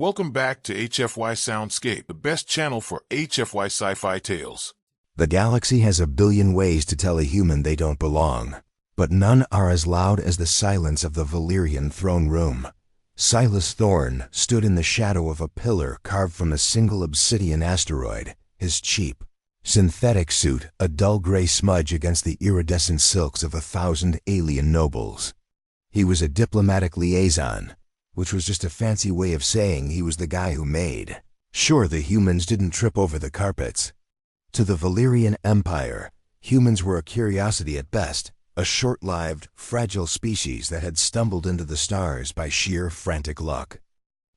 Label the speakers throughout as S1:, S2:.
S1: Welcome back to HFY Soundscape, the best channel for HFY sci-fi tales.
S2: The galaxy has a billion ways to tell a human they don't belong, but none are as loud as the silence of the Valerion throne room. Silas Thorne stood in the shadow of a pillar carved from a single obsidian asteroid, his cheap, synthetic suit a dull gray smudge against the iridescent silks of 1,000 alien nobles. He was a diplomatic liaison, which was just a fancy way of saying he was the guy who made sure the humans didn't trip over the carpets. To the Valerion Empire, humans were a curiosity at best, a short-lived, fragile species that had stumbled into the stars by sheer frantic luck.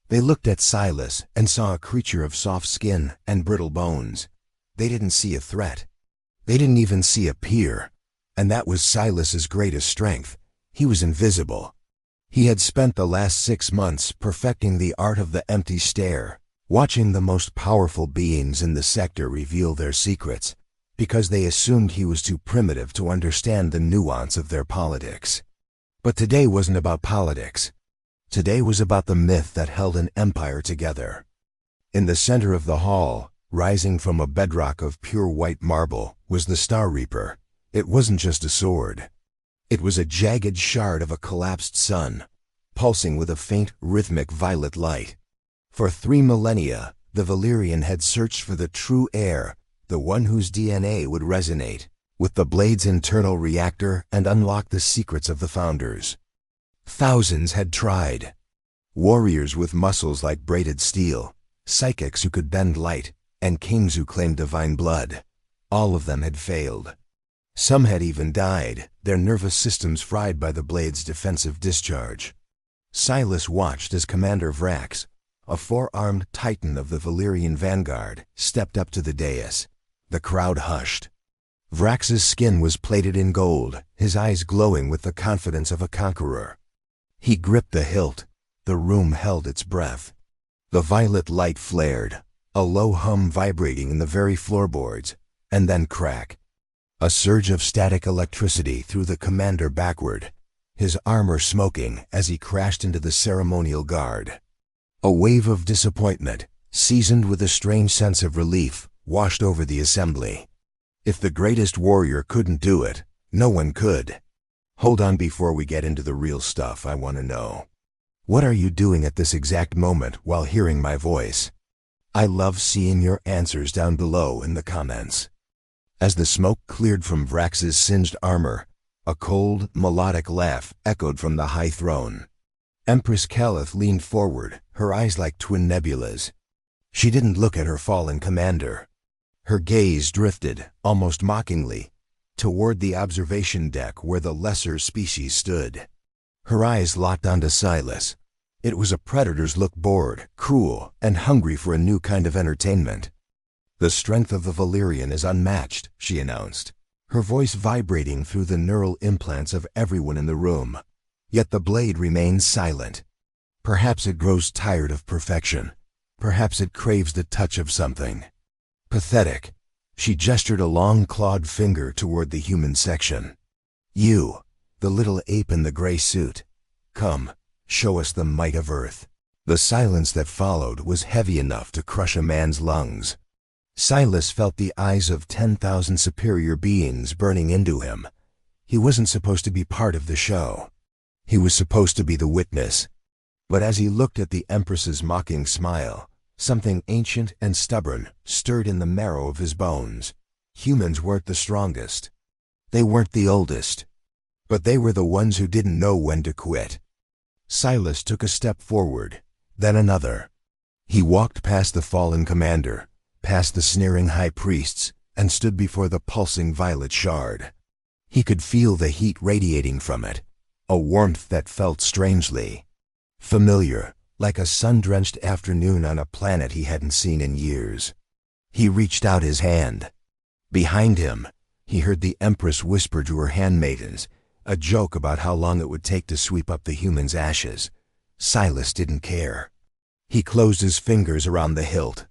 S2: They looked at Silas and saw a creature of soft skin and brittle bones. They didn't see a threat. They didn't even see a peer. And that was Silas's greatest strength. He was invisible. He had spent the last 6 months perfecting the art of the empty stare, watching the most powerful beings in the sector reveal their secrets, because they assumed he was too primitive to understand the nuance of their politics. But today wasn't about politics. Today was about the myth that held an empire together. In the center of the hall, rising from a bedrock of pure white marble, was the Star Reaper. It wasn't just a sword. It was a jagged shard of a collapsed sun, pulsing with a faint, rhythmic violet light. For 3 millennia, the Valerion had searched for the true heir, the one whose DNA would resonate with the blade's internal reactor and unlock the secrets of the founders. Thousands had tried. Warriors with muscles like braided steel, psychics who could bend light, and kings who claimed divine blood. All of them had failed. Some had even died, their nervous systems fried by the blade's defensive discharge. Silas watched as Commander Vrax, a 4-armed titan of the Valerian vanguard, stepped up to the dais. The crowd hushed. Vrax's skin was plated in gold, his eyes glowing with the confidence of a conqueror. He gripped the hilt. The room held its breath. The violet light flared, a low hum vibrating in the very floorboards, and then crack. A surge of static electricity threw the commander backward, his armor smoking as he crashed into the ceremonial guard. A wave of disappointment, seasoned with a strange sense of relief, washed over the assembly. If the greatest warrior couldn't do it, no one could. Hold on before we get into the real stuff, I want to know. What are you doing at this exact moment while hearing my voice? I love seeing your answers down below in the comments. As the smoke cleared from Vrax's singed armor, a cold, melodic laugh echoed from the high throne. Empress Kaelith leaned forward, her eyes like twin nebulas. She didn't look at her fallen commander. Her gaze drifted, almost mockingly, toward the observation deck where the lesser species stood. Her eyes locked onto Silas. It was a predator's look, bored, cruel, and hungry for a new kind of entertainment. The strength of the Valerion is unmatched, she announced, her voice vibrating through the neural implants of everyone in the room. Yet the blade remains silent. Perhaps it grows tired of perfection. Perhaps it craves the touch of something pathetic. She gestured a long clawed finger toward the human section. You, the little ape in the gray suit. Come, show us the might of Earth. The silence that followed was heavy enough to crush a man's lungs. Silas felt the eyes of 10,000 superior beings burning into him. He wasn't supposed to be part of the show. He was supposed to be the witness. But as he looked at the Empress's mocking smile, something ancient and stubborn stirred in the marrow of his bones. Humans weren't the strongest. They weren't the oldest. But they were the ones who didn't know when to quit. Silas took a step forward, then another. He walked past the fallen commander, past the sneering high priests, and stood before the pulsing violet shard. He could feel the heat radiating from it, a warmth that felt strangely familiar, like a sun-drenched afternoon on a planet he hadn't seen in years. He reached out his hand. Behind him, he heard the Empress whisper to her handmaidens, a joke about how long it would take to sweep up the humans' ashes. Silas didn't care. He closed his fingers around the hilt.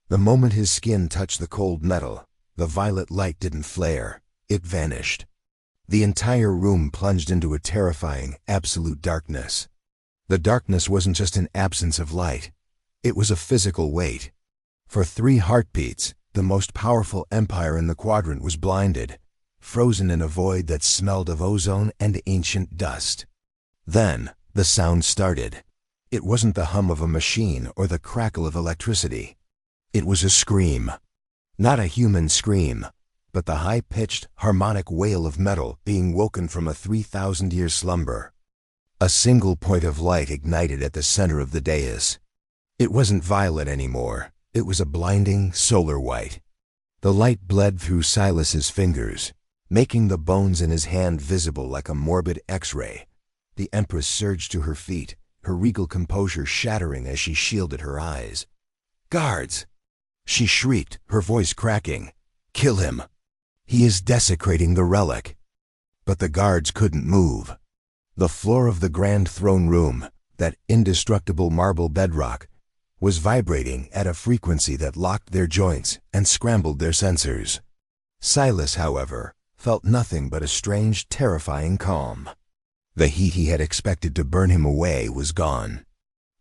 S2: The moment his skin touched the cold metal, the violet light didn't flare. It vanished. The entire room plunged into a terrifying, absolute darkness. The darkness wasn't just an absence of light. It was a physical weight. For 3 heartbeats, the most powerful empire in the quadrant was blinded, frozen in a void that smelled of ozone and ancient dust. Then, the sound started. It wasn't the hum of a machine or the crackle of electricity. It was a scream. Not a human scream, but the high-pitched, harmonic wail of metal being woken from a 3,000-year slumber. A single point of light ignited at the center of the dais. It wasn't violet anymore. It was a blinding solar white. The light bled through Silas's fingers, making the bones in his hand visible like a morbid X-ray. The Empress surged to her feet, her regal composure shattering as she shielded her eyes. "Guards!" she shrieked, her voice cracking. "Kill him! He is desecrating the relic." But the guards couldn't move. The floor of the grand throne room, that indestructible marble bedrock, was vibrating at a frequency that locked their joints and scrambled their sensors. Silas, however, felt nothing but a strange, terrifying calm. The heat he had expected to burn him away was gone.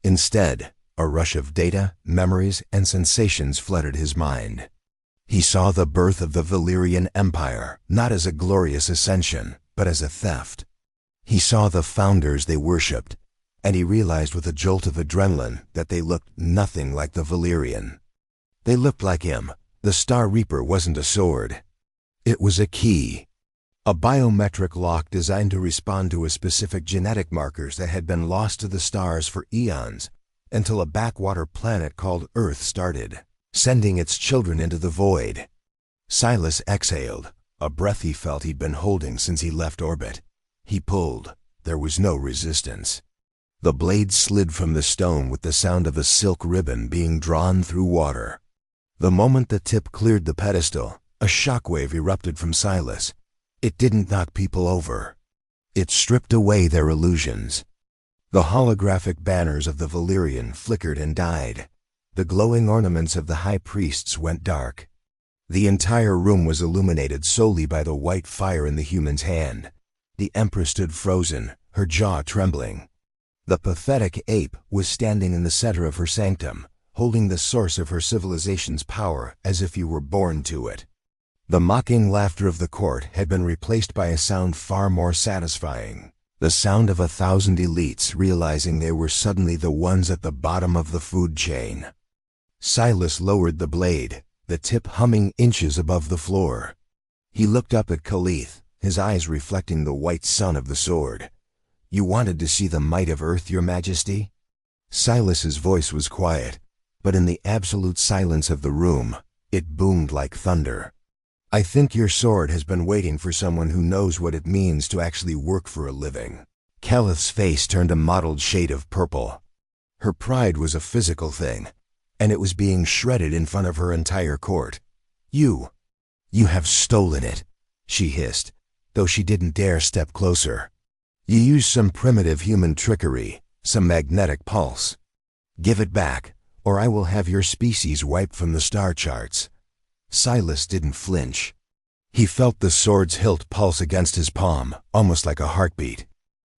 S2: Instead, a rush of data, memories, and sensations flooded his mind. He saw the birth of the Valerion Empire, not as a glorious ascension, but as a theft. He saw the founders they worshipped, and he realized with a jolt of adrenaline that they looked nothing like the Valerion. They looked like him. The Star Reaper wasn't a sword. It was a key. A biometric lock designed to respond to a specific genetic markers that had been lost to the stars for eons, until a backwater planet called Earth started, sending its children into the void. Silas exhaled, a breath he felt he'd been holding since he left orbit. He pulled. There was no resistance. The blade slid from the stone with the sound of a silk ribbon being drawn through water. The moment the tip cleared the pedestal, a shockwave erupted from Silas. It didn't knock people over. It stripped away their illusions. The holographic banners of the Valerion flickered and died. The glowing ornaments of the high priests went dark. The entire room was illuminated solely by the white fire in the human's hand. The Empress stood frozen, her jaw trembling. The pathetic ape was standing in the center of her sanctum, holding the source of her civilization's power as if he were born to it. The mocking laughter of the court had been replaced by a sound far more satisfying, the sound of 1,000 elites realizing they were suddenly the ones at the bottom of the food chain. Silas lowered the blade, the tip humming inches above the floor. He looked up at Kaelith, his eyes reflecting the white sun of the sword. "You wanted to see the might of Earth, Your Majesty?" Silas's voice was quiet, but in the absolute silence of the room, it boomed like thunder. "I think your sword has been waiting for someone who knows what it means to actually work for a living." Kaelith's face turned a mottled shade of purple. Her pride was a physical thing, and it was being shredded in front of her entire court. You have stolen it," she hissed, though she didn't dare step closer. "You used some primitive human trickery, some magnetic pulse. Give it back, or I will have your species wiped from the star charts." Silas didn't flinch. He felt the sword's hilt pulse against his palm, almost like a heartbeat.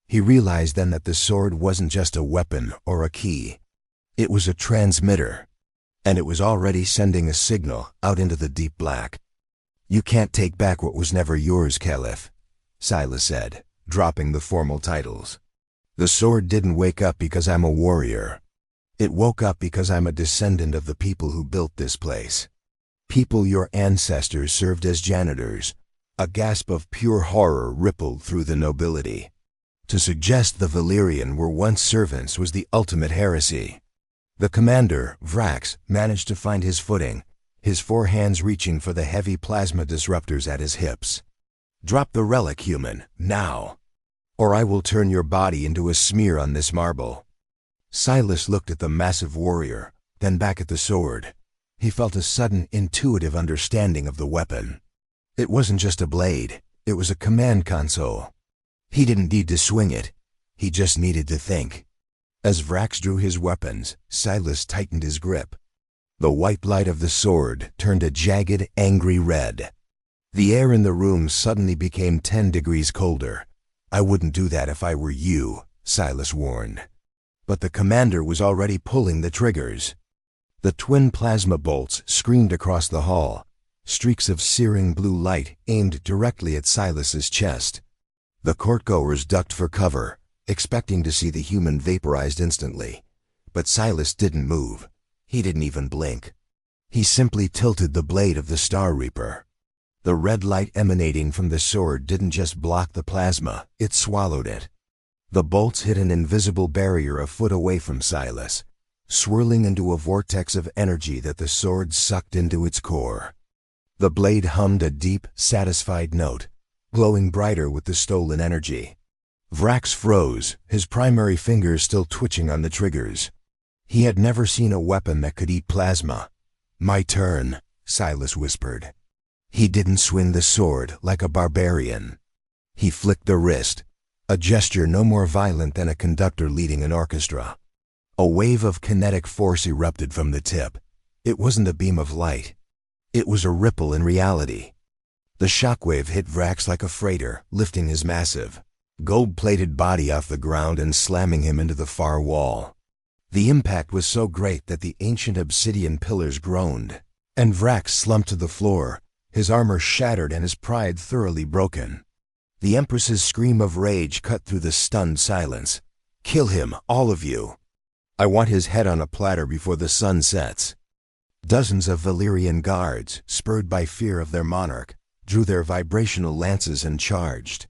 S2: He realized then that the sword wasn't just a weapon or a key. It was a transmitter, and it was already sending a signal out into the deep black. "You can't take back what was never yours, Kaelith," Silas said, dropping the formal titles. "The sword didn't wake up because I'm a warrior. It woke up because I'm a descendant of the people who built this place. People your ancestors served as janitors." A gasp of pure horror rippled through the nobility. To suggest the Valerion were once servants was the ultimate heresy. The commander, Vrax, managed to find his footing, his 4 hands reaching for the heavy plasma disruptors at his hips. "Drop the relic, human, now, or I will turn your body into a smear on this marble." Silas looked at the massive warrior, then back at the sword. He felt a sudden, intuitive understanding of the weapon. It wasn't just a blade, it was a command console. He didn't need to swing it, he just needed to think. As Vrax drew his weapons, Silas tightened his grip. The white light of the sword turned a jagged, angry red. The air in the room suddenly became 10 degrees colder. "I wouldn't do that if I were you," Silas warned. But the commander was already pulling the triggers. The twin plasma bolts screamed across the hall, streaks of searing blue light aimed directly at Silas's chest. The courtgoers ducked for cover, expecting to see the human vaporized instantly. But Silas didn't move. He didn't even blink. He simply tilted the blade of the Star Reaper. The red light emanating from the sword didn't just block the plasma, it swallowed it. The bolts hit an invisible barrier a foot away from Silas, swirling into a vortex of energy that the sword sucked into its core. The blade hummed a deep, satisfied note, glowing brighter with the stolen energy. Vrax froze, his primary fingers still twitching on the triggers. He had never seen a weapon that could eat plasma. "My turn," Silas whispered. He didn't swing the sword like a barbarian. He flicked the wrist, a gesture no more violent than a conductor leading an orchestra. A wave of kinetic force erupted from the tip. It wasn't a beam of light. It was a ripple in reality. The shockwave hit Vrax like a freighter, lifting his massive, gold-plated body off the ground and slamming him into the far wall. The impact was so great that the ancient obsidian pillars groaned, and Vrax slumped to the floor, his armor shattered and his pride thoroughly broken. The Empress's scream of rage cut through the stunned silence. "Kill him, all of you. I want his head on a platter before the sun sets." Dozens of Valerian guards, spurred by fear of their monarch, drew their vibrational lances and charged.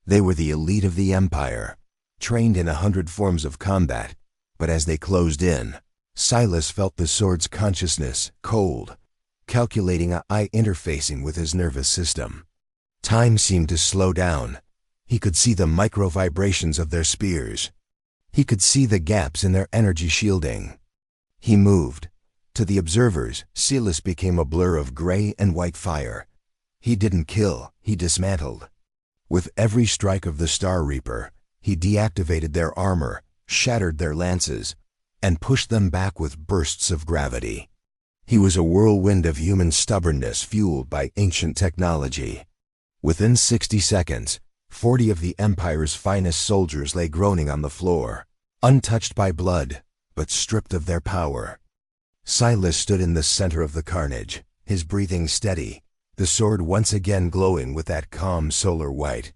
S2: They were the elite of the Empire, trained in 100 forms of combat, but as they closed in, Silas felt the sword's consciousness, cold, calculating eye interfacing with his nervous system. Time seemed to slow down. He could see the micro-vibrations of their spears. He could see the gaps in their energy shielding. He moved. To the observers, Silas became a blur of gray and white fire. He didn't kill, he dismantled. With every strike of the Star Reaper, he deactivated their armor, shattered their lances, and pushed them back with bursts of gravity. He was a whirlwind of human stubbornness fueled by ancient technology. Within 60 seconds, 40 of the Empire's finest soldiers lay groaning on the floor, untouched by blood, but stripped of their power. Silas stood in the center of the carnage, his breathing steady, the sword once again glowing with that calm solar white.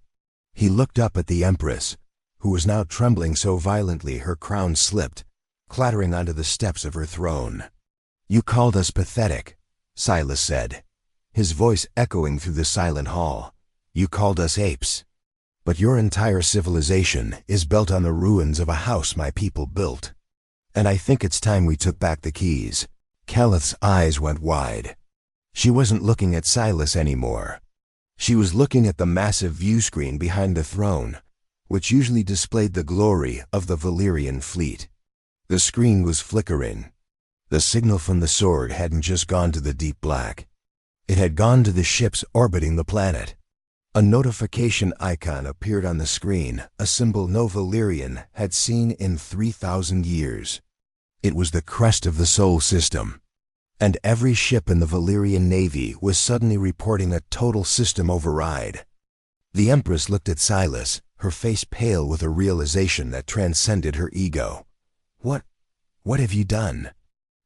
S2: He looked up at the Empress, who was now trembling so violently her crown slipped, clattering onto the steps of her throne. "You called us pathetic," Silas said, his voice echoing through the silent hall. "You called us apes. But your entire civilization is built on the ruins of a house my people built. And I think it's time we took back the keys." Kaelith's eyes went wide. She wasn't looking at Silas anymore. She was looking at the massive view screen behind the throne, which usually displayed the glory of the Valerian fleet. The screen was flickering. The signal from the sword hadn't just gone to the deep black. It had gone to the ships orbiting the planet. A notification icon appeared on the screen, a symbol no Valerian had seen in 3,000 years. It was the crest of the Sol system, and every ship in the Valerian Navy was suddenly reporting a total system override. The Empress looked at Silas, her face pale with a realization that transcended her ego. What have you done?"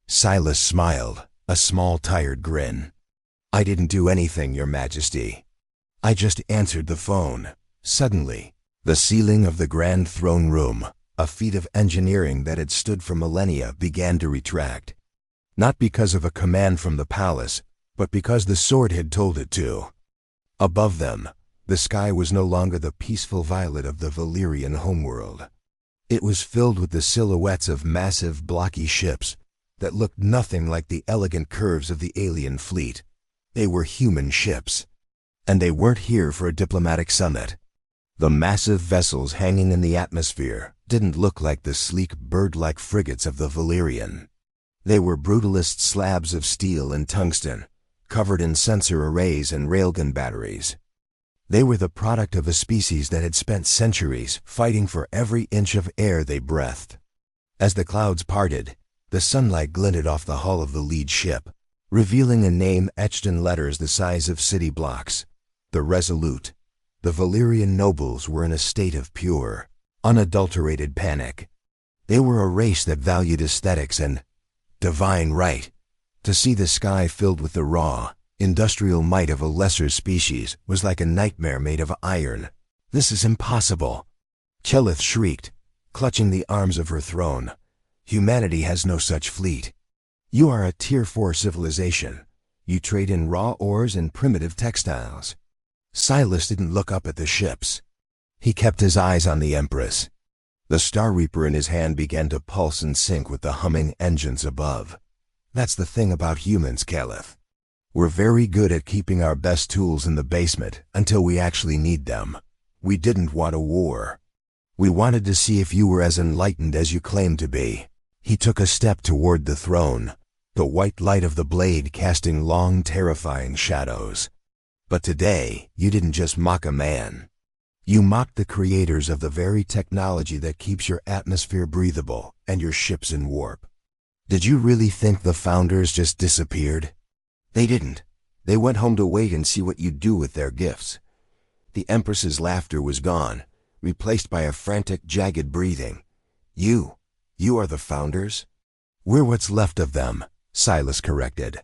S2: Silas smiled, a small tired grin. "I didn't do anything, Your Majesty. I just answered the phone." Suddenly, the ceiling of the grand throne room, a feat of engineering that had stood for millennia, began to retract. Not because of a command from the palace, but because the sword had told it to. Above them, the sky was no longer the peaceful violet of the Valerian homeworld. It was filled with the silhouettes of massive, blocky ships that looked nothing like the elegant curves of the alien fleet. They were human ships. And they weren't here for a diplomatic summit. The massive vessels hanging in the atmosphere didn't look like the sleek bird-like frigates of the Valerian. They were brutalist slabs of steel and tungsten, covered in sensor arrays and railgun batteries. They were the product of a species that had spent centuries fighting for every inch of air they breathed. As the clouds parted, the sunlight glinted off the hull of the lead ship, revealing a name etched in letters the size of city blocks: the Resolute. The Valerian nobles were in a state of pure, unadulterated panic. They were a race that valued aesthetics and divine right. To see the sky filled with the raw, industrial might of a lesser species was like a nightmare made of iron. This is impossible. Kaelith shrieked, clutching the arms of her throne. Humanity has no such fleet. You are a Tier 4 civilization. You trade in raw ores and primitive textiles. Silas didn't look up at the ships. He kept his eyes on the Empress. The Star Reaper in his hand began to pulse and sync with the humming engines above. That's the thing about humans, Kaelith. We're very good at keeping our best tools in the basement until we actually need them. We didn't want a war. We wanted to see if you were as enlightened as you claimed to be. He took a step toward the throne, the white light of the blade casting long, terrifying shadows. But today, you didn't just mock a man. You mocked the creators of the very technology that keeps your atmosphere breathable and your ships in warp. Did you really think the founders just disappeared? They didn't. They went home to wait and see what you'd do with their gifts. The Empress's laughter was gone, replaced by a frantic, jagged breathing. You are the founders? We're what's left of them, Silas corrected.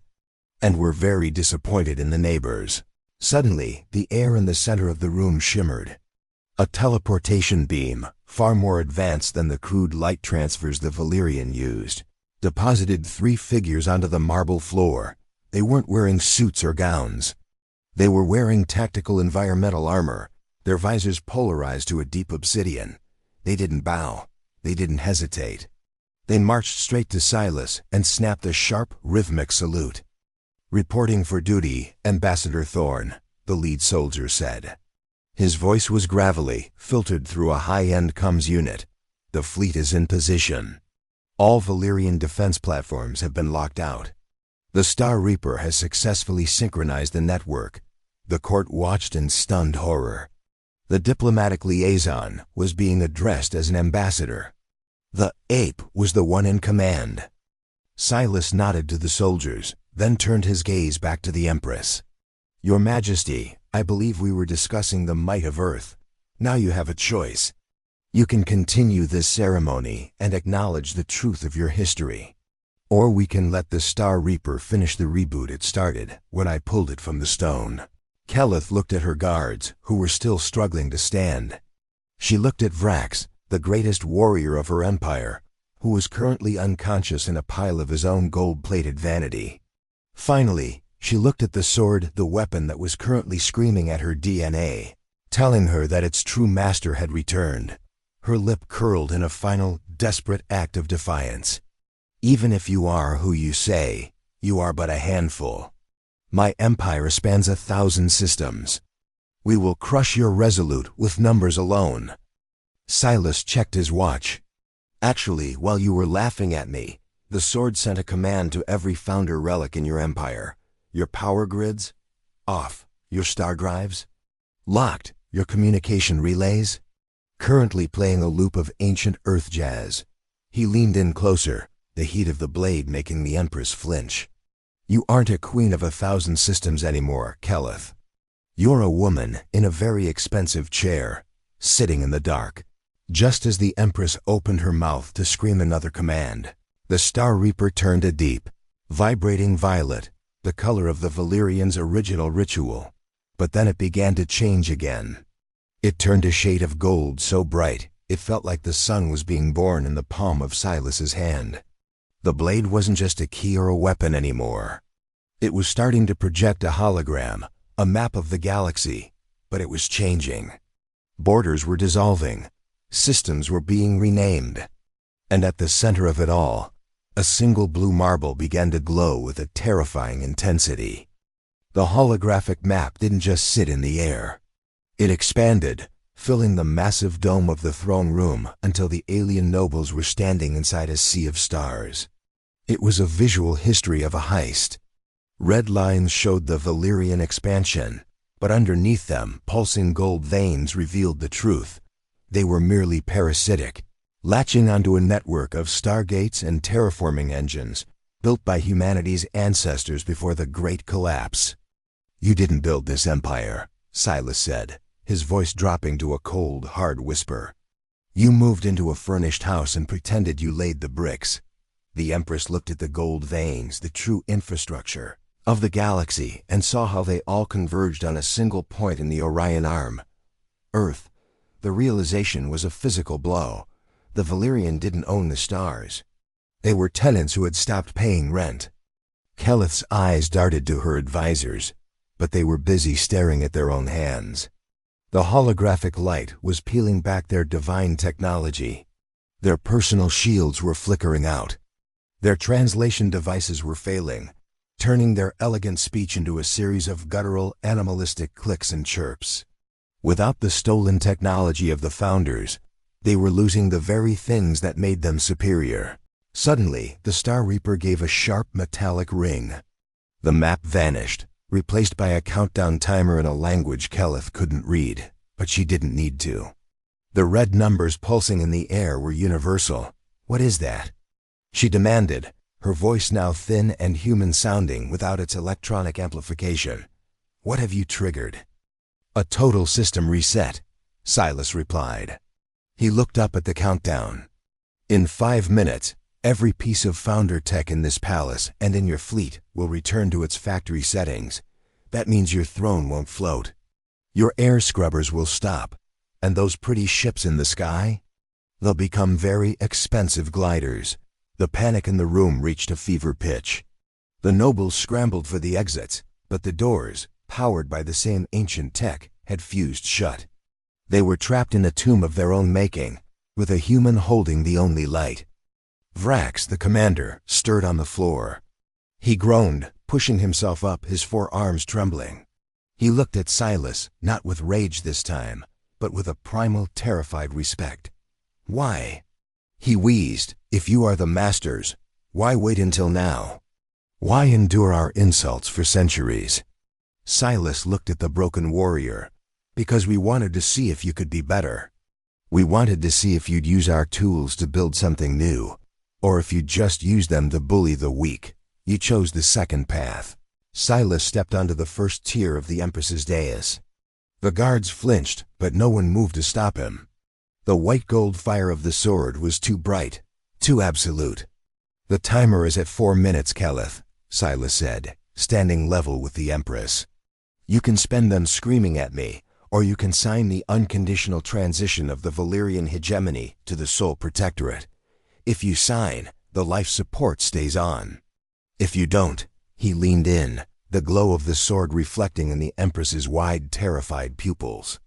S2: And we're very disappointed in the neighbors. Suddenly, the air in the center of the room shimmered. A teleportation beam, far more advanced than the crude light transfers the Valerion used, deposited 3 figures onto the marble floor. They weren't wearing suits or gowns. They were wearing tactical environmental armor, their visors polarized to a deep obsidian. They didn't bow. They didn't hesitate. They marched straight to Silas and snapped a sharp, rhythmic salute. "Reporting for duty, Ambassador Thorne," the lead soldier said. His voice was gravelly, filtered through a high-end comms unit. "The fleet is in position. All Valerian defense platforms have been locked out. The Star Reaper has successfully synchronized the network." The court watched in stunned horror. The diplomatic liaison was being addressed as an ambassador. The ape was the one in command. Silas nodded to the soldiers, then turned his gaze back to the Empress. "Your Majesty, I believe we were discussing the might of Earth. Now you have a choice. You can continue this ceremony and acknowledge the truth of your history. Or we can let the Star Reaper finish the reboot it started when I pulled it from the stone." Kaelith looked at her guards, who were still struggling to stand. She looked at Vrax, the greatest warrior of her empire, who was currently unconscious in a pile of his own gold-plated vanity. Finally, she looked at the sword, the weapon that was currently screaming at her DNA, telling her that its true master had returned. Her lip curled in a final, desperate act of defiance. "Even if you are who you say, you are but a handful. My empire spans 1,000 systems. We will crush your Resolute with numbers alone." Silas checked his watch. "Actually, while you were laughing at me, the sword sent a command to every founder relic in your empire. Your power grids? Off. Your star drives? Locked. Your communication relays? Currently playing a loop of ancient Earth jazz." He leaned in closer, the heat of the blade making the Empress flinch. "You aren't a queen of 1,000 systems anymore, Kaelith. You're a woman in a very expensive chair, sitting in the dark." Just as the Empress opened her mouth to scream another command, the Star Reaper turned a deep, vibrating violet, the color of the Valerian's original ritual. But then it began to change again. It turned a shade of gold so bright, it felt like the sun was being born in the palm of Silas's hand. The blade wasn't just a key or a weapon anymore. It was starting to project a hologram, a map of the galaxy, but it was changing. Borders were dissolving. Systems were being renamed. And at the center of it all, a single blue marble began to glow with a terrifying intensity. The holographic map didn't just sit in the air. It expanded, filling the massive dome of the throne room until the alien nobles were standing inside a sea of stars. It was a visual history of a heist. Red lines showed the Valerian expansion, but underneath them, pulsing gold veins revealed the truth. They were merely parasitic, latching onto a network of stargates and terraforming engines built by humanity's ancestors before the Great Collapse. "You didn't build this empire," Silas said, his voice dropping to a cold, hard whisper. You moved into a furnished house and pretended you laid the bricks. The Empress looked at the gold veins, the true infrastructure of the galaxy, and saw how they all converged on a single point in the Orion Arm. Earth. The realization was a physical blow. The Valerian didn't own the stars. They were tenants who had stopped paying rent. Kaelith's eyes darted to her advisors, but they were busy staring at their own hands. The holographic light was peeling back their divine technology. Their personal shields were flickering out. Their translation devices were failing, turning their elegant speech into a series of guttural, animalistic clicks and chirps. Without the stolen technology of the founders, they were losing the very things that made them superior. Suddenly, the Star Reaper gave a sharp metallic ring. The map vanished, replaced by a countdown timer in a language Kaelith couldn't read, but she didn't need to. The red numbers pulsing in the air were universal. "What is that?" she demanded, her voice now thin and human-sounding without its electronic amplification. "What have you triggered?" "A total system reset," Silas replied. He looked up at the countdown. "In 5 minutes, every piece of founder tech in this palace and in your fleet will return to its factory settings. That means your throne won't float. Your air scrubbers will stop, and those pretty ships in the sky? They'll become very expensive gliders." The panic in the room reached a fever pitch. The nobles scrambled for the exits, but the doors, powered by the same ancient tech, had fused shut. They were trapped in a tomb of their own making, with a human holding the only light. Vrax, the commander, stirred on the floor. He groaned, pushing himself up, his forearms trembling. He looked at Silas, not with rage this time, but with a primal, terrified respect. "Why?" He wheezed. "If you are the masters, why wait until now? Why endure our insults for centuries?" Silas looked at the broken warrior. "Because we wanted to see if you could be better. We wanted to see if you'd use our tools to build something new, or if you'd just use them to bully the weak. You chose the second path." Silas stepped onto the first tier of the Empress's dais. The guards flinched, but no one moved to stop him. The white gold fire of the sword was too bright, too absolute. "The timer is at 4 minutes, Kaelith," Silas said, standing level with the Empress. "You can spend them screaming at me, or you can sign the unconditional transition of the Valerian hegemony to the Soul Protectorate. If you sign, the life support stays on. If you don't," he leaned in, the glow of the sword reflecting in the Empress's wide, terrified pupils.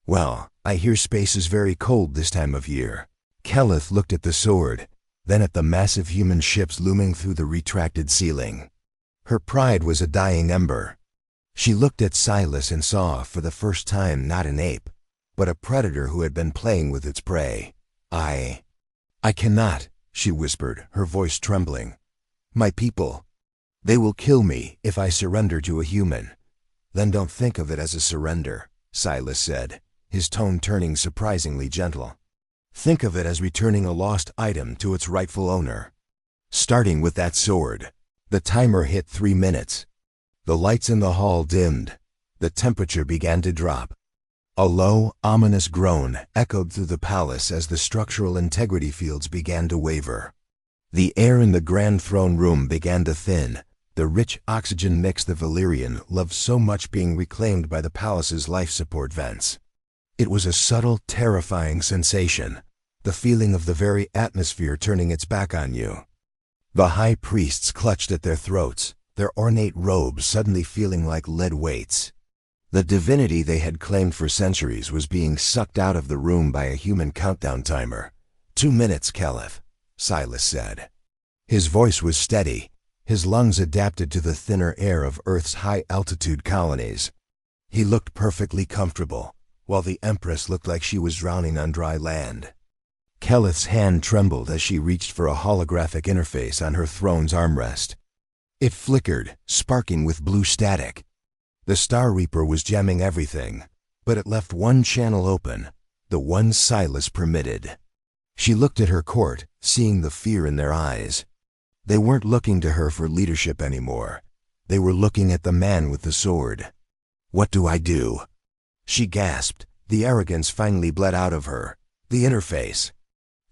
S2: "Well, I hear space is very cold this time of year." Kaelith looked at the sword, then at the massive human ships looming through the retracted ceiling. Her pride was a dying ember. She looked at Silas and saw, for the first time, not an ape, but a predator who had been playing with its prey. I cannot," she whispered, her voice trembling. "My people, they will kill me if I surrender to a human." "Then don't think of it as a surrender," Silas said, his tone turning surprisingly gentle. "Think of it as returning a lost item to its rightful owner. Starting with that sword." The timer hit 3 minutes. The lights in the hall dimmed. The temperature began to drop. A low, ominous groan echoed through the palace as the structural integrity fields began to waver. The air in the grand throne room began to thin, the rich oxygen mix the Valerian loved so much being reclaimed by the palace's life support vents. It was a subtle, terrifying sensation, the feeling of the very atmosphere turning its back on you. The high priests clutched at their throats, their ornate robes suddenly feeling like lead weights. The divinity they had claimed for centuries was being sucked out of the room by a human countdown timer. 2 minutes, Kaelith, Silas said. His voice was steady, his lungs adapted to the thinner air of Earth's high-altitude colonies. He looked perfectly comfortable, while the Empress looked like she was drowning on dry land. Kaelith's hand trembled as she reached for a holographic interface on her throne's armrest. It flickered, sparking with blue static. The Star Reaper was jamming everything, but it left one channel open, the one Silas permitted. She looked at her court, seeing the fear in their eyes. They weren't looking to her for leadership anymore. They were looking at the man with the sword. "What do I do?" She gasped. The arrogance finally bled out of her. The interface.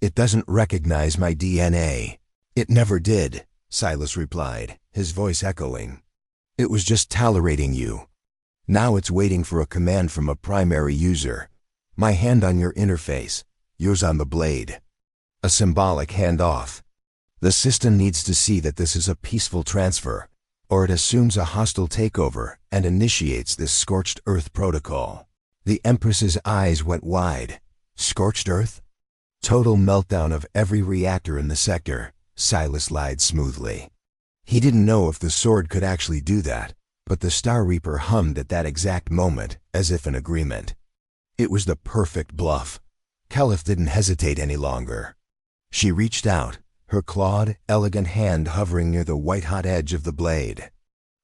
S2: It doesn't recognize my DNA. It never did, Silas replied, his voice echoing. It was just tolerating you. Now it's waiting for a command from a primary user. My hand on your interface, yours on the blade. A symbolic handoff. The system needs to see that this is a peaceful transfer, or it assumes a hostile takeover and initiates this scorched earth protocol. The Empress's eyes went wide. Scorched earth? Total meltdown of every reactor in the sector, Silas lied smoothly. He didn't know if the sword could actually do that, but the Star Reaper hummed at that exact moment, as if in agreement. It was the perfect bluff. Kaelith didn't hesitate any longer. She reached out, her clawed, elegant hand hovering near the white-hot edge of the blade.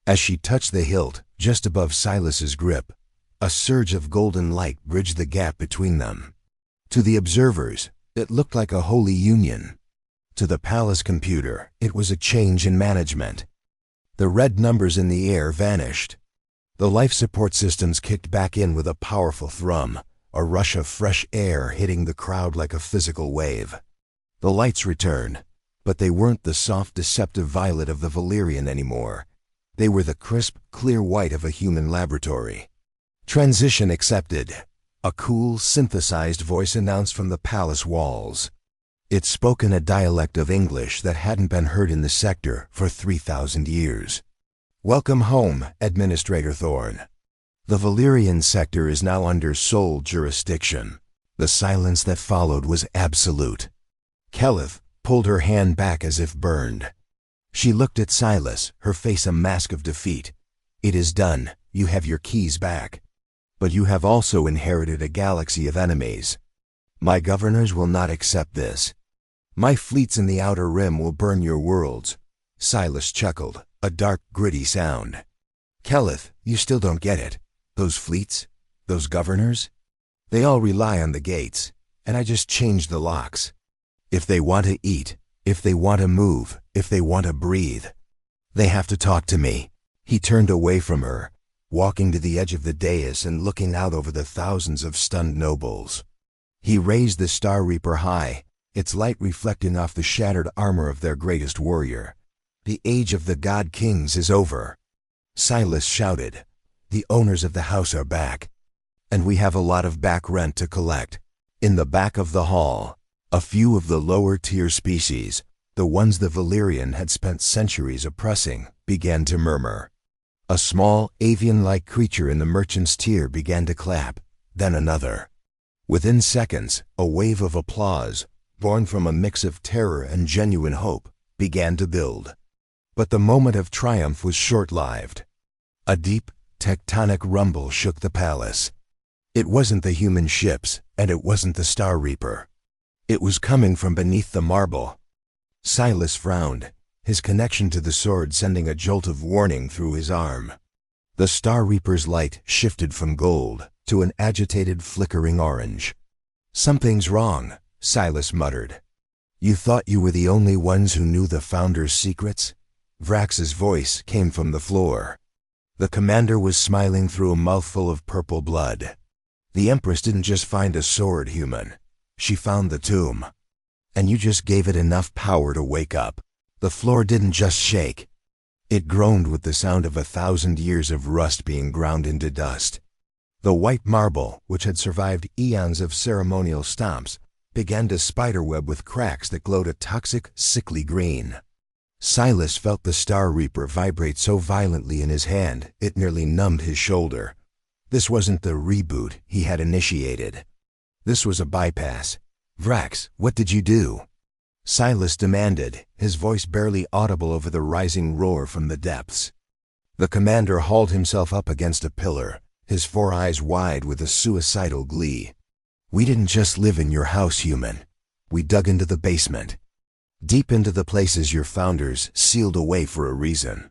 S2: As she touched the hilt, just above Silas's grip, a surge of golden light bridged the gap between them. To the observers, it looked like a holy union. To the palace computer, it was a change in management. The red numbers in the air vanished. The life support systems kicked back in with a powerful thrum, a rush of fresh air hitting the crowd like a physical wave. The lights returned, but they weren't the soft, deceptive violet of the Valerian anymore. They were the crisp, clear white of a human laboratory. Transition accepted. A cool, synthesized voice announced from the palace walls. It spoke in a dialect of English that hadn't been heard in the sector for 3,000 years. Welcome home, Administrator Thorne. The Valerian sector is now under sole jurisdiction. The silence that followed was absolute. Kaelith pulled her hand back as if burned. She looked at Silas, her face a mask of defeat. It is done. You have your keys back. But you have also inherited a galaxy of enemies. My governors will not accept this. My fleets in the Outer Rim will burn your worlds. Silas chuckled, a dark, gritty sound. Kaelith, you still don't get it. Those fleets, those governors, they all rely on the gates, and I just changed the locks. If they want to eat, if they want to move, if they want to breathe, they have to talk to me. He turned away from her, walking to the edge of the dais and looking out over the thousands of stunned nobles. He raised the Star Reaper high, its light reflecting off the shattered armor of their greatest warrior. The age of the God Kings is over. Silas shouted, the owners of the house are back. And we have a lot of back rent to collect. In the back of the hall, a few of the lower-tier species, the ones the Valerian had spent centuries oppressing, began to murmur. A small, avian-like creature in the merchant's tier began to clap, then another. Within seconds, a wave of applause, born from a mix of terror and genuine hope, began to build. But the moment of triumph was short-lived. A deep, tectonic rumble shook the palace. It wasn't the human ships, and it wasn't the Star Reaper. It was coming from beneath the marble. Silas frowned, his connection to the sword sending a jolt of warning through his arm. The Star Reaper's light shifted from gold to an agitated, flickering orange. Something's wrong, Silas muttered. You thought you were the only ones who knew the Founder's secrets? Vrax's voice came from the floor. The commander was smiling through a mouthful of purple blood. The Empress didn't just find a sword, human. She found the tomb. And you just gave it enough power to wake up. The floor didn't just shake. It groaned with the sound of 1,000 years of rust being ground into dust. The white marble, which had survived eons of ceremonial stomps, began to spiderweb with cracks that glowed a toxic, sickly green. Silas felt the Star Reaper vibrate so violently in his hand it nearly numbed his shoulder. This wasn't the reboot he had initiated. This was a bypass. Vrax, what did you do? Silas demanded, his voice barely audible over the rising roar from the depths. The commander hauled himself up against a pillar, his 4 eyes wide with a suicidal glee. We didn't just live in your house, human. We dug into the basement. Deep into the places your founders sealed away for a reason.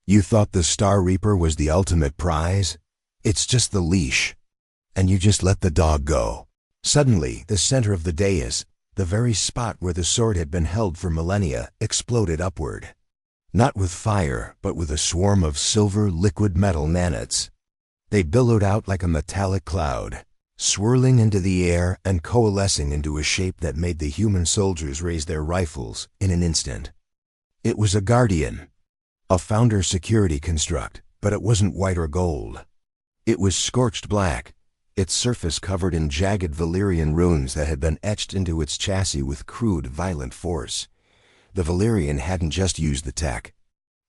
S2: You thought the Star Reaper was the ultimate prize? It's just the leash. And you just let the dog go. Suddenly, the center of the dais, the very spot where the sword had been held for millennia, exploded upward. Not with fire, but with a swarm of silver liquid metal nanites. They billowed out like a metallic cloud. swirling into the air and coalescing into a shape that made the human soldiers raise their rifles in an instant. It was a Guardian, a Founder security construct, but it wasn't white or gold. It was scorched black, its surface covered in jagged Valerion runes that had been etched into its chassis with crude, violent force. The Valerion hadn't just used the tech.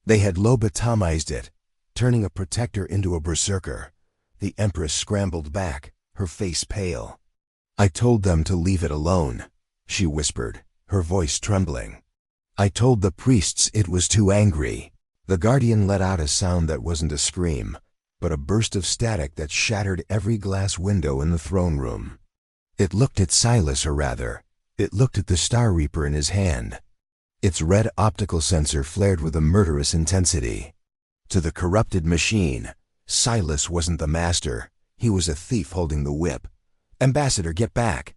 S2: They had lobotomized it, turning a protector into a berserker. The Empress scrambled back, her face pale. "I told them to leave it alone," she whispered, her voice trembling. "I told the priests it was too angry." The Guardian let out a sound that wasn't a scream, but a burst of static that shattered every glass window in the throne room. It looked at Silas, or rather, it looked at the Star Reaper in his hand. Its red optical sensor flared with a murderous intensity. To the corrupted machine, Silas wasn't the master. He was a thief holding the whip. "Ambassador, get back!"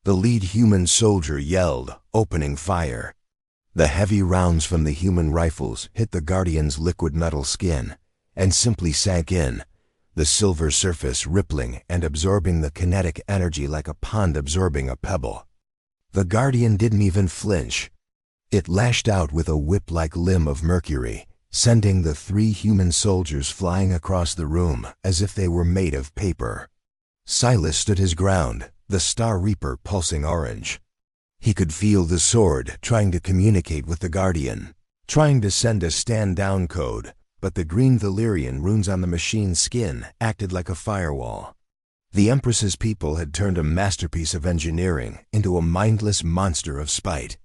S2: The lead human soldier yelled, opening fire. The heavy rounds from the human rifles hit the Guardian's liquid metal skin and simply sank in, the silver surface rippling and absorbing the kinetic energy like a pond absorbing a pebble. The Guardian didn't even flinch. It lashed out with a whip-like limb of mercury, sending the 3 human soldiers flying across the room as if they were made of paper. Silas stood his ground, the Star Reaper pulsing orange. He could feel the sword trying to communicate with the Guardian, trying to send a stand-down code, but the green Valerion runes on the machine's skin acted like a firewall. The Empress's people had turned a masterpiece of engineering into a mindless monster of spite.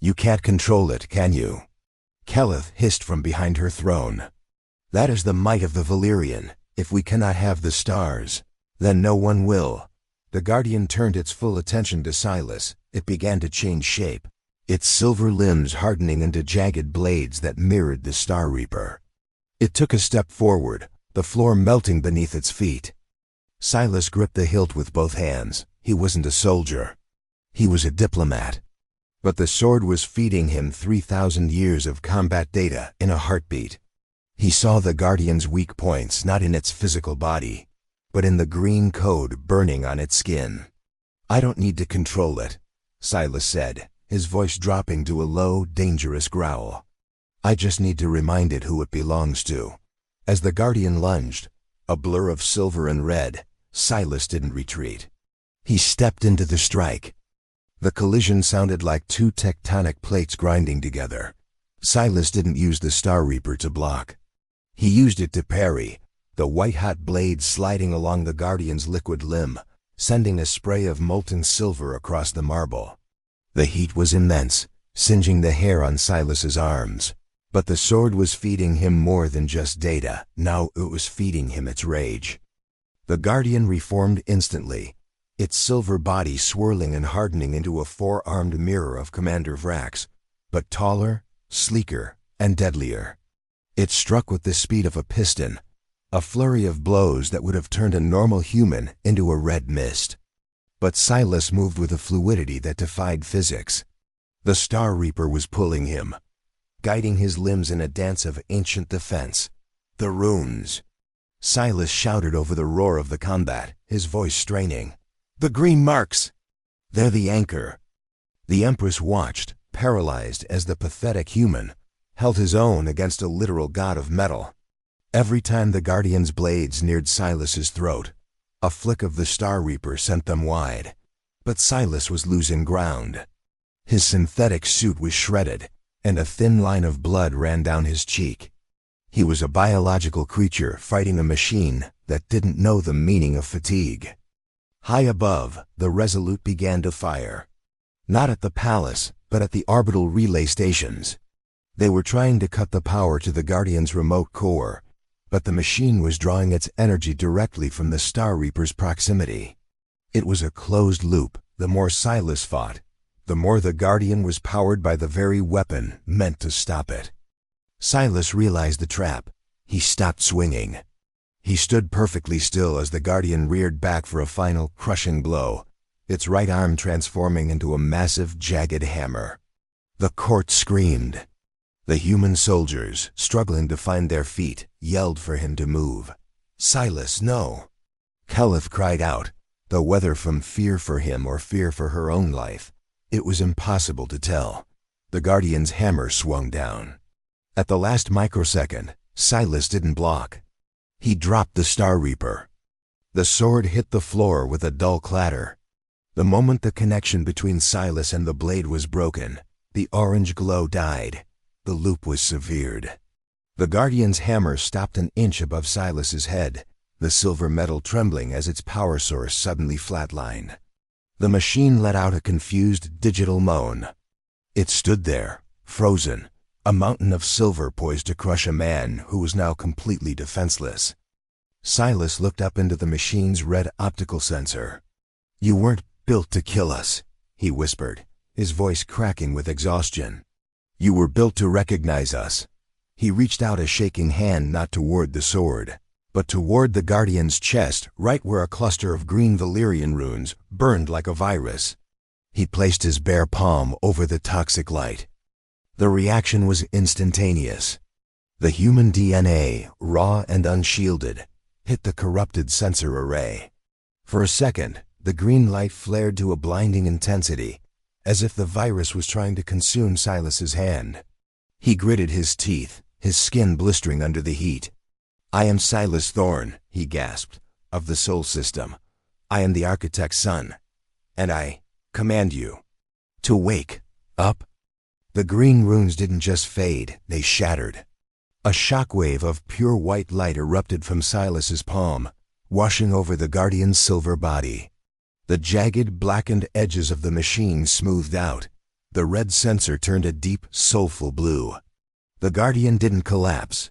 S2: "You can't control it, can you?" Kaelith hissed from behind her throne. "That is the might of the Valerion. If we cannot have the stars, then no one will." The Guardian turned its full attention to Silas. It began to change shape, its silver limbs hardening into jagged blades that mirrored the Star Reaper. It took a step forward, the floor melting beneath its feet. Silas gripped the hilt with both hands. He wasn't a soldier. He was a diplomat. But the sword was feeding him 3,000 years of combat data in a heartbeat. He saw the Guardian's weak points not in its physical body, but in the green code burning on its skin. "I don't need to control it," Silas said, his voice dropping to a low, dangerous growl. "I just need to remind it who it belongs to." As the Guardian lunged, a blur of silver and red, Silas didn't retreat. He stepped into the strike. The collision sounded like 2 tectonic plates grinding together. Silas didn't use the Star Reaper to block. He used it to parry, the white-hot blade sliding along the Guardian's liquid limb, sending a spray of molten silver across the marble. The heat was immense, singeing the hair on Silas's arms. But the sword was feeding him more than just data. Now it was feeding him its rage. The Guardian reformed instantly, its silver body swirling and hardening into a 4-armed mirror of Commander Vrax, but taller, sleeker, and deadlier. It struck with the speed of a piston, a flurry of blows that would have turned a normal human into a red mist. But Silas moved with a fluidity that defied physics. The Star Reaper was pulling him, guiding his limbs in a dance of ancient defense. The runes. Silas shouted over the roar of the combat, his voice straining. "The green marks! They're the anchor." The Empress watched, paralyzed, as the pathetic human held his own against a literal god of metal. Every time the Guardian's blades neared Silas's throat, a flick of the Star Reaper sent them wide. But Silas was losing ground. His synthetic suit was shredded, and a thin line of blood ran down his cheek. He was a biological creature fighting a machine that didn't know the meaning of fatigue. High above, the Resolute began to fire. Not at the palace, but at the orbital relay stations. They were trying to cut the power to the Guardian's remote core, but the machine was drawing its energy directly from the Star Reaper's proximity. It was a closed loop. The more Silas fought, the more the Guardian was powered by the very weapon meant to stop it. Silas realized the trap. He stopped swinging. He stood perfectly still as the Guardian reared back for a final crushing blow, its right arm transforming into a massive, jagged hammer. The court screamed. The human soldiers, struggling to find their feet, yelled for him to move. "Silas, no!" Kaelith cried out, though whether from fear for him or fear for her own life, it was impossible to tell. The Guardian's hammer swung down. At the last microsecond, Silas didn't block. He dropped the Star Reaper. The sword hit the floor with a dull clatter. The moment the connection between Silas and the blade was broken, the orange glow died. The loop was severed. The Guardian's hammer stopped an inch above Silas's head, the silver metal trembling as its power source suddenly flatlined. The machine let out a confused digital moan. It stood there, frozen, a mountain of silver poised to crush a man who was now completely defenseless. Silas looked up into the machine's red optical sensor. "You weren't built to kill us," he whispered, his voice cracking with exhaustion. "You were built to recognize us." He reached out a shaking hand not toward the sword, but toward the Guardian's chest, right where a cluster of green Valerion runes burned like a virus. He placed his bare palm over the toxic light. The reaction was instantaneous. The human DNA, raw and unshielded, hit the corrupted sensor array. For a second, the green light flared to a blinding intensity, as if the virus was trying to consume Silas's hand. He gritted his teeth, his skin blistering under the heat. "I am Silas Thorne," he gasped, "of the Soul System. I am the Architect's son, and I command you to wake up." The green runes didn't just fade, they shattered. A shockwave of pure white light erupted from Silas's palm, washing over the Guardian's silver body. The jagged, blackened edges of the machine smoothed out. The red sensor turned a deep, soulful blue. The Guardian didn't collapse.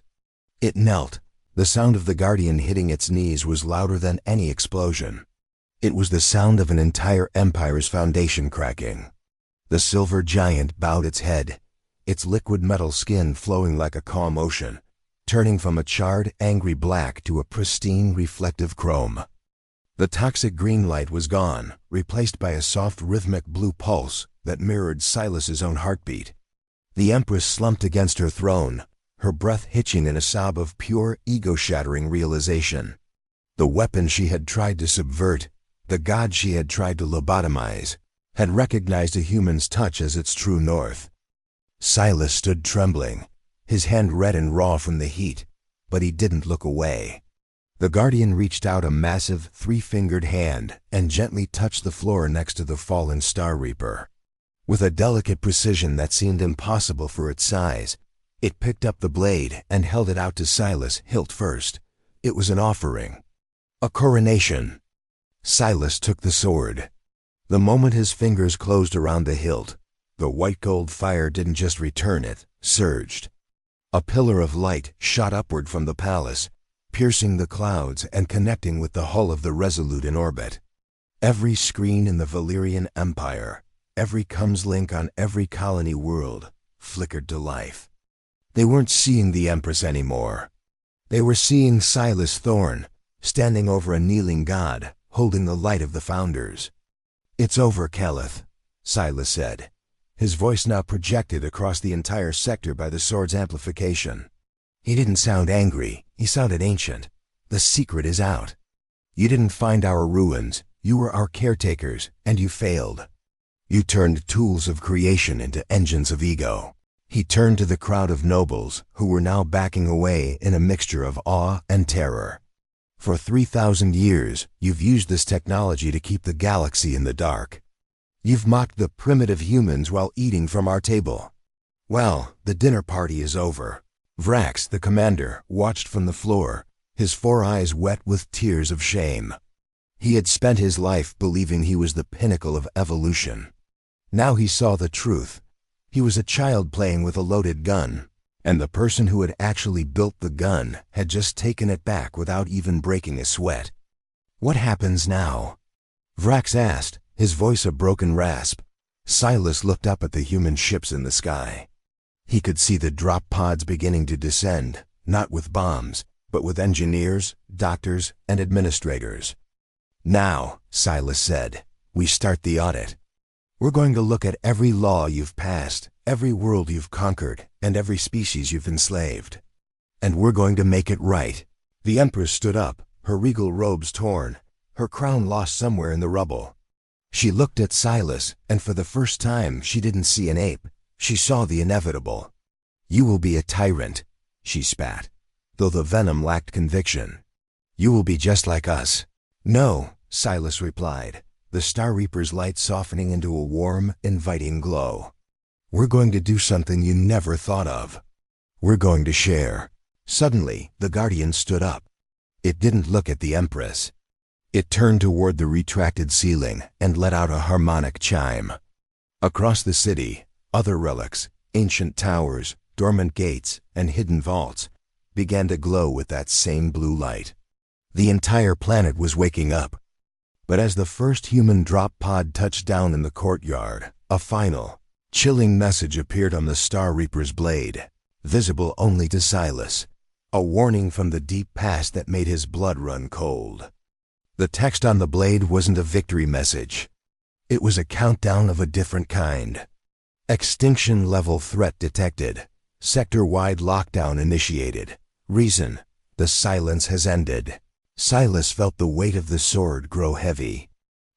S2: It knelt. The sound of the Guardian hitting its knees was louder than any explosion. It was the sound of an entire empire's foundation cracking. The silver giant bowed its head, its liquid metal skin flowing like a calm ocean, turning from a charred, angry black to a pristine, reflective chrome. The toxic green light was gone, replaced by a soft, rhythmic blue pulse that mirrored Silas's own heartbeat. The Empress slumped against her throne, her breath hitching in a sob of pure, ego-shattering realization. The weapon she had tried to subvert, the god she had tried to lobotomize, had recognized a human's touch as its true north. Silas stood trembling, his hand red and raw from the heat, but he didn't look away. The Guardian reached out a massive, three-fingered hand and gently touched the floor next to the fallen Star Reaper. With a delicate precision that seemed impossible for its size, it picked up the blade and held it out to Silas, hilt first. It was an offering. A coronation. Silas took the sword. The moment his fingers closed around the hilt, the white gold fire didn't just return, it surged. A pillar of light shot upward from the palace, piercing the clouds and connecting with the hull of the Resolute in orbit. Every screen in the Valerion Empire, every comms link on every colony world, flickered to life. They weren't seeing the Empress anymore. They were seeing Silas Thorne, standing over a kneeling god, holding the light of the Founders. "It's over, Kaelith," Silas said, his voice now projected across the entire sector by the sword's amplification. He didn't sound angry, he sounded ancient. "The secret is out. You didn't find our ruins, you were our caretakers, and you failed. You turned tools of creation into engines of ego." He turned to the crowd of nobles, who were now backing away in a mixture of awe and terror. "For 3,000 years, you've used this technology to keep the galaxy in the dark. You've mocked the primitive humans while eating from our table. Well, the dinner party is over." Vrax, the commander, watched from the floor, his 4 eyes wet with tears of shame. He had spent his life believing he was the pinnacle of evolution. Now he saw the truth. He was a child playing with a loaded gun, and the person who had actually built the gun had just taken it back without even breaking a sweat. "What happens now?" Vrax asked, his voice a broken rasp. Silas looked up at the human ships in the sky. He could see the drop pods beginning to descend, not with bombs, but with engineers, doctors, and administrators. "Now," Silas said, "we start the audit. We're going to look at every law you've passed, every world you've conquered, and every species you've enslaved. And we're going to make it right." The Empress stood up, her regal robes torn, her crown lost somewhere in the rubble. She looked at Silas, and for the first time she didn't see an ape. She saw the inevitable. "You will be a tyrant," she spat, though the venom lacked conviction. "You will be just like us." "No," Silas replied, the Star Reaper's light softening into a warm, inviting glow. "We're going to do something you never thought of. We're going to share." Suddenly, the Guardian stood up. It didn't look at the Empress. It turned toward the retracted ceiling and let out a harmonic chime. Across the city, other relics, ancient towers, dormant gates, and hidden vaults began to glow with that same blue light. The entire planet was waking up. But as the first human drop pod touched down in the courtyard, a final, chilling message appeared on the Star Reaper's blade, visible only to Silas, a warning from the deep past that made his blood run cold. The text on the blade wasn't a victory message. It was a countdown of a different kind. Extinction-level threat detected. Sector-wide lockdown initiated. Reason: the silence has ended. Silas felt the weight of the sword grow heavy.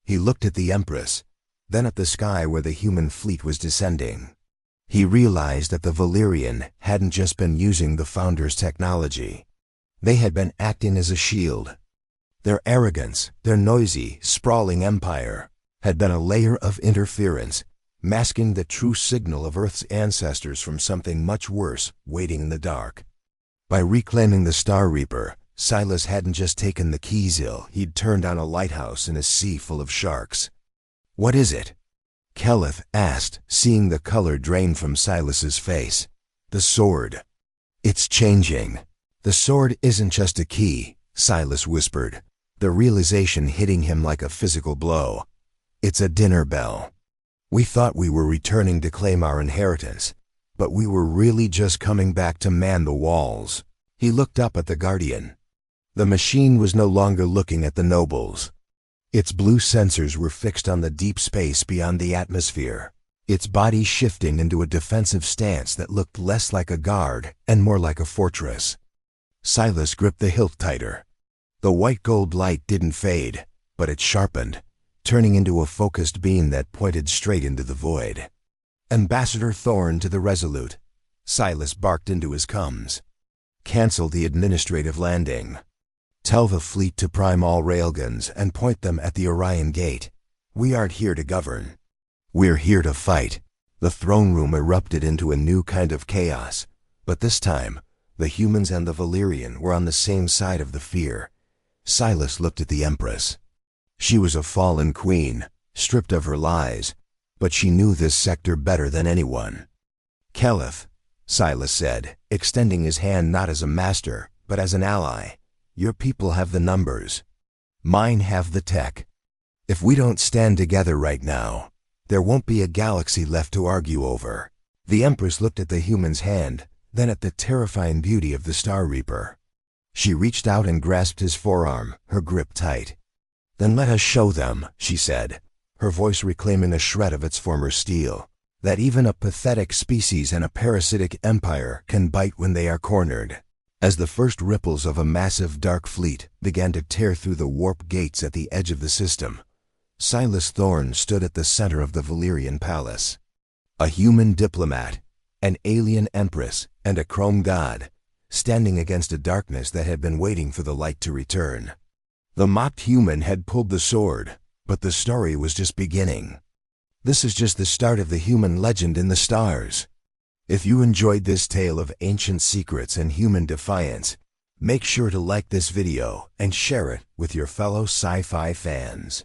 S2: He looked at the Empress, then at the sky where the human fleet was descending. He realized that the Valerion hadn't just been using the Founder's technology. They had been acting as a shield. Their arrogance, their noisy, sprawling empire, had been a layer of interference, masking the true signal of Earth's ancestors from something much worse waiting in the dark. By reclaiming the Star Reaper, Silas hadn't just taken the Keysill, he'd turned on a lighthouse in a sea full of sharks. "What is it?" Kaelith asked, seeing the color drain from Silas's face. "The sword. It's changing." "The sword isn't just a key," Silas whispered, the realization hitting him like a physical blow. "It's a dinner bell. We thought we were returning to claim our inheritance, but we were really just coming back to man the walls." He looked up at the Guardian. The machine was no longer looking at the nobles. Its blue sensors were fixed on the deep space beyond the atmosphere, its body shifting into a defensive stance that looked less like a guard and more like a fortress. Silas gripped the hilt tighter. The white gold light didn't fade, but it sharpened, turning into a focused beam that pointed straight into the void. "Ambassador Thorne to the Resolute," Silas barked into his comms. "Cancel the administrative landing. Tell the fleet to prime all railguns and point them at the Orion Gate. We aren't here to govern. We're here to fight." The throne room erupted into a new kind of chaos, but this time, the humans and the Valerion were on the same side of the fear. Silas looked at the Empress. She was a fallen queen, stripped of her lies, but she knew this sector better than anyone. "Kaelith," Silas said, extending his hand not as a master, but as an ally. "Your people have the numbers. Mine have the tech. If we don't stand together right now, there won't be a galaxy left to argue over." The Empress looked at the human's hand, then at the terrifying beauty of the Star Reaper. She reached out and grasped his forearm, her grip tight. "Then let us show them," she said, her voice reclaiming a shred of its former steel, "that even a pathetic species and a parasitic empire can bite when they are cornered." As the first ripples of a massive dark fleet began to tear through the warp gates at the edge of the system, Silas Thorne stood at the center of the Valerion Palace. A human diplomat, an alien empress, and a chrome god, standing against a darkness that had been waiting for the light to return. The mocked human had pulled the sword, but the story was just beginning. This is just the start of the human legend in the stars. If you enjoyed this tale of ancient secrets and human defiance, make sure to like this video and share it with your fellow sci-fi fans.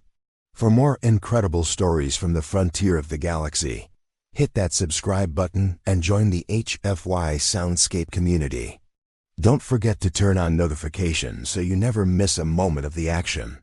S2: For more incredible stories from the frontier of the galaxy, hit that subscribe button and join the HFY Soundscape community. Don't forget to turn on notifications so you never miss a moment of the action.